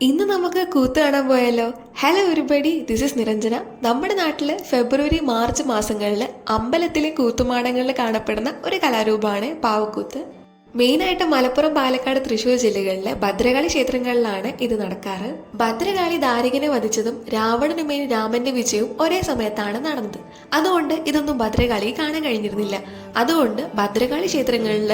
ഇന്ന് നമുക്ക് കൂത്ത് കാണാൻ പോയാലോ? Hello everybody, this is Niranjana. നമ്മുടെ നാട്ടിൽ ഫെബ്രുവരി മാർച്ച് മാസങ്ങളിൽ അമ്പലത്തിലെ കൂത്തുമാടങ്ങളിൽ കാണപ്പെടുന്ന ഒരു കലാരൂപമാണ് പാവക്കൂത്ത്. മെയിനായിട്ട് മലപ്പുറം, പാലക്കാട്, തൃശ്ശൂർ ജില്ലകളിലെ ഭദ്രകാളി ക്ഷേത്രങ്ങളിലാണ് ഇത് നടക്കാറ്. ഭദ്രകാളി ദാരികനെ വധിച്ചതും രാവണനുമേൽ രാമന്റെ വിജയവും ഒരേ സമയത്താണ് നടന്നത്. അതുകൊണ്ട് ഇതൊന്നും ഭദ്രകാളി കാണാൻ കഴിഞ്ഞിരുന്നില്ല. അതുകൊണ്ട് ഭദ്രകാളി ക്ഷേത്രങ്ങളിൽ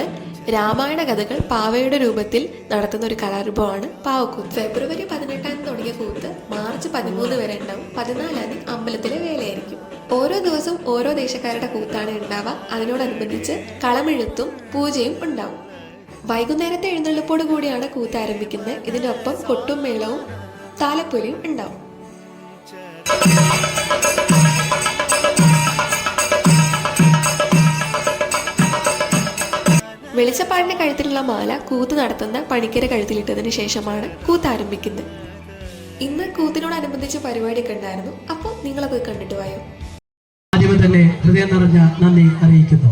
രാമായണ കഥകൾ പാവയുടെ രൂപത്തിൽ നടത്തുന്ന ഒരു കലാരൂപമാണ് പാവക്കൂത്ത്. ഫെബ്രുവരി 18 തുടങ്ങിയ കൂത്ത് മാർച്ച് 13 വരെ ഉണ്ടാവും. 14 അമ്പലത്തിലെ വേലയായിരിക്കും. ഓരോ ദിവസം ഓരോ ദേശക്കാരുടെ കൂത്താണ് ഉണ്ടാവുക. അതിനോടനുബന്ധിച്ച് കളമെഴുത്തും പൂജയും ഉണ്ടാവും. വൈകുന്നേരത്തെ എഴുന്നള്ളിപ്പോട് കൂടിയാണ് കൂത്ത് ആരംഭിക്കുന്നത്. ഇതിനൊപ്പം കൊട്ടും മേളവും താലപ്പൊലിയും ഉണ്ടാവും. വെളിച്ചപ്പാടിന്റെ കഴുത്തിലുള്ള മാല കൂത്ത് നടത്തുന്ന പണിക്കര കഴുത്തിലിട്ടതിന് ശേഷമാണ് കൂത്ത് ആരംഭിക്കുന്നത്. ഇന്ന് കൂത്തിനോടനുബന്ധിച്ച് പരിപാടിയൊക്കെ ഉണ്ടായിരുന്നു. അപ്പോൾ നിങ്ങളൊക്കെ കണ്ടിട്ട് പോയോ? ആദ്യമേ തന്നെ ഹൃദയം നിറഞ്ഞ നന്ദി അറിയിക്കുന്നു.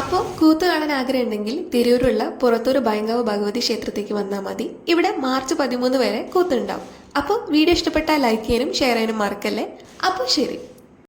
അപ്പോൾ കൂത്ത് കാണാൻ ആഗ്രഹം ഉണ്ടെങ്കിൽ തിരൂരുള്ള പുറത്തൂർ ഭയങ്കാവ് ഭഗവതി ക്ഷേത്രത്തേക്ക് വന്നാൽ മതി. ഇവിടെ മാർച്ച് 13 വരെ കൂത്തുണ്ടാവും. അപ്പോൾ വീഡിയോ ഇഷ്ടപ്പെട്ടാൽ ലൈക്ക് ചെയ്യാനും ഷെയർ ചെയ്യാനും മറക്കല്ലേ. അപ്പോൾ ശരി.